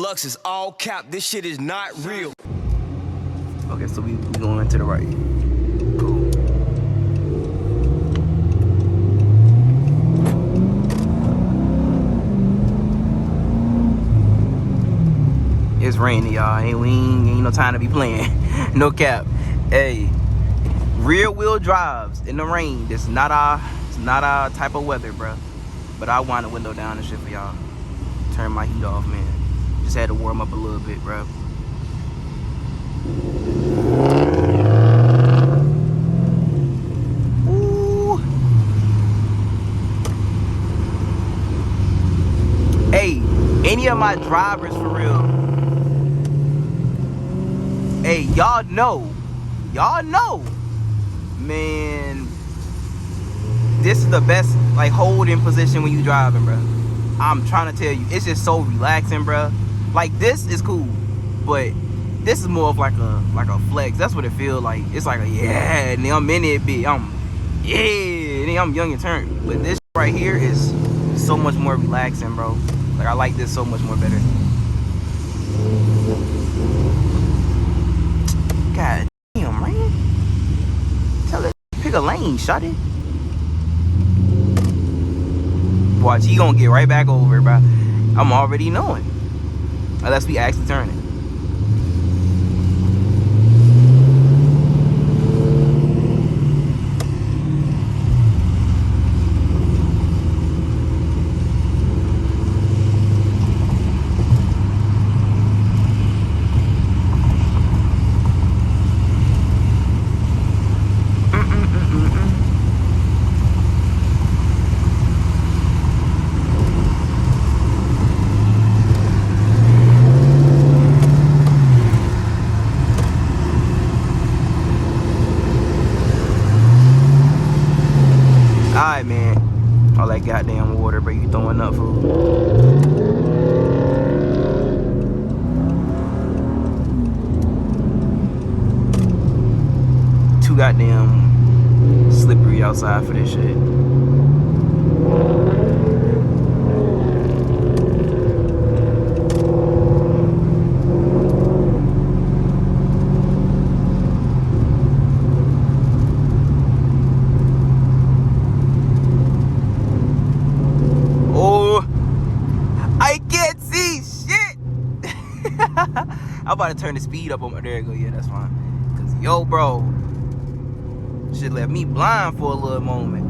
Lux is all cap. This shit is not real. Okay, so we going to the right. Cool. It's rainy, y'all. Ain't no time to be playing. No cap. Hey, rear wheel drives in the rain. It's not our type of weather, bro. But I wind the window down and shit for y'all. Turn my heat off, man. Just had to warm up a little bit, bro. Ooh. Hey, any of my drivers for real. Hey, y'all know, man, this is the best, like, holding position when you driving, bro. I'm trying to tell you, it's just so relaxing, bro. Like, this is cool, but this is more of like a flex. That's what it feels like. It's like a, yeah, and then I'm in it, bitch. And then I'm young and turned. But this right here is so much more relaxing, bro. Like, I like this so much more better. God damn, man. Tell it, pick a lane, shawty. Watch, he gonna get right back over, bro. I'm already knowing. Unless we actually turn it. Alright, man. All that goddamn water, bro. You throwing up food. Too goddamn slippery outside for this shit. I'm about to turn the speed up on my, there you go, yeah, that's fine. Cause yo, bro, shit left me blind for a little moment.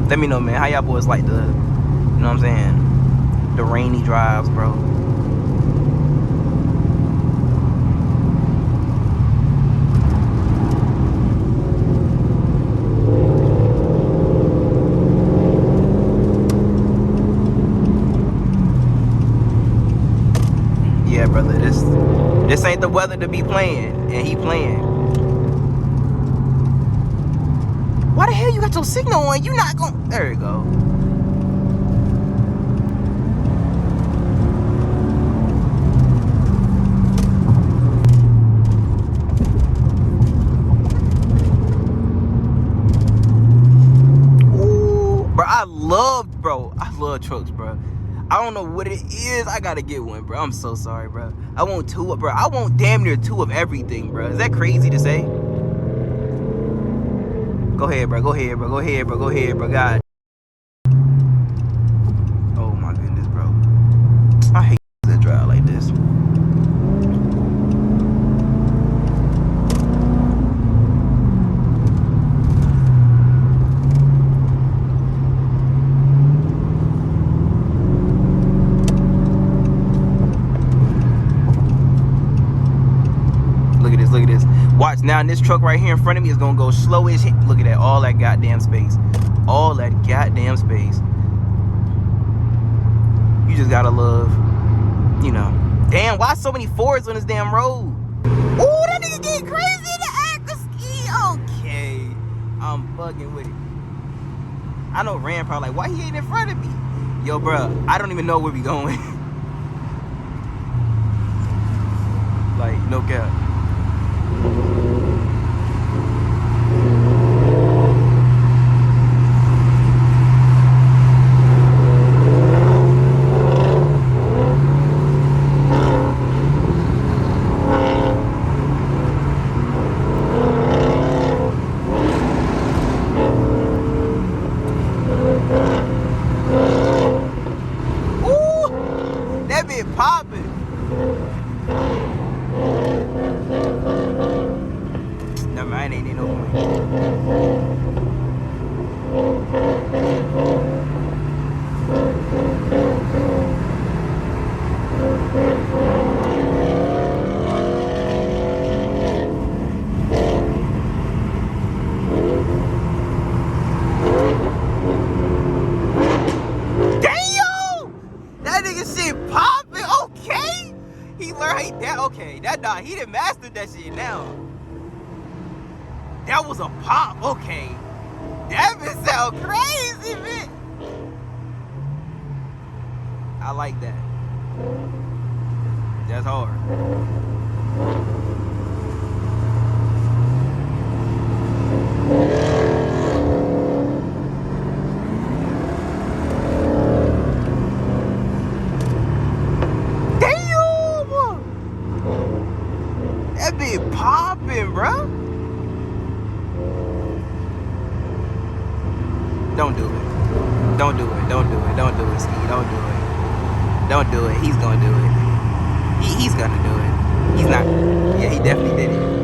Let me know, man, how y'all boys like the, you know what I'm saying, the rainy drives, bro. Yeah, brother, this ain't the weather to be playing, and he playing. Why the hell you got your signal on? You not going? There you go. Ooh, bro, I love trucks, bro. I don't know what it is. I gotta get one, bro. I'm so sorry, bro. I want two, bro. I want damn near two of everything, bro. Is that crazy to say? Go ahead, bro. Go ahead, bro. Go ahead, bro. Go ahead, bro. God. Oh my goodness, bro. I hate that drive like this. Look at this. Watch now, this truck right here in front of me is gonna go slow as shit. Look at that, all that goddamn space. All that goddamn space. You just gotta love, you know. Damn, why so many Fords on this damn road? Ooh, that nigga getting crazy in the aqua ski. Okay, I'm bugging with it. I know Rand probably like, why he ain't in front of me? Yo, bro, I don't even know where we going. Like, no cap. Nah, he done mastered that shit now. That was a pop, okay. That bitch sound crazy, man. I like that. That's hard. Damn! That bitch popping, bro. Don't do it. Don't do it. Don't do it. Don't do it, Ski. Don't do it. Don't do it. He's gonna do it. He's gonna do it. He's not. Yeah, he definitely did it.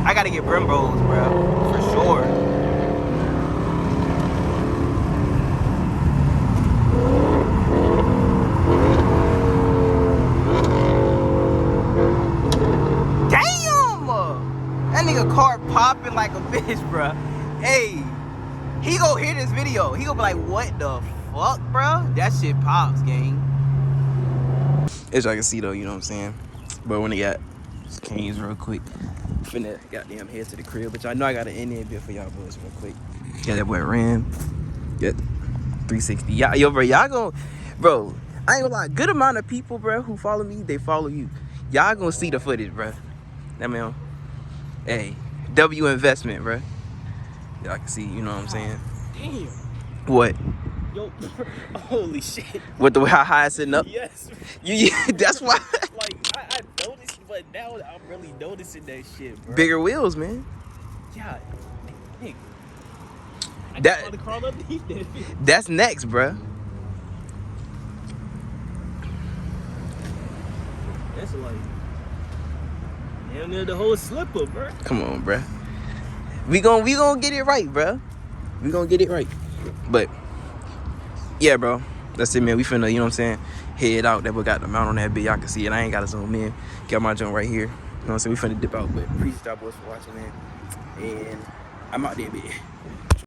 I gotta get Brimbos, bro, for sure. Damn! That nigga car popping like a bitch, bro. Hey, he gon' hear this video. He gon' be like, what the fuck, bro? That shit pops, gang. As y'all can see, though, you know what I'm saying? But when they got canes real quick, finna goddamn head to the crib, but y'all know I got an Indian bit for y'all boys real quick. Got that boy Ram. Got 360. Yo, bro, y'all gon', bro, I ain't gonna lie, good amount of people, bro, who follow me, they follow you. Y'all gonna see the footage, bro. That man, hey, W investment, bro. Y'all can see, you know what I'm saying? Damn. What? Yo, holy shit. What, the how high it's sitting up? Yes. That's why. Like, I noticed, but now I'm really noticing that shit, bro. Bigger wheels, man. Yeah. Hey. I That- just want to crawl underneath that. That's next, bro. That's like damn near the whole slipper, bro. Come on, bro. We gon' get it right, bro. We gon' get it right. But yeah, bro. That's it, man. We finna, you know what I'm saying, head out. That we got the mount on that bit. Y'all can see it. I ain't gotta zoom in. Got my joint right here. You know what I'm saying? We finna dip out. But appreciate y'all boys for watching, man. And I'm out there, bitch.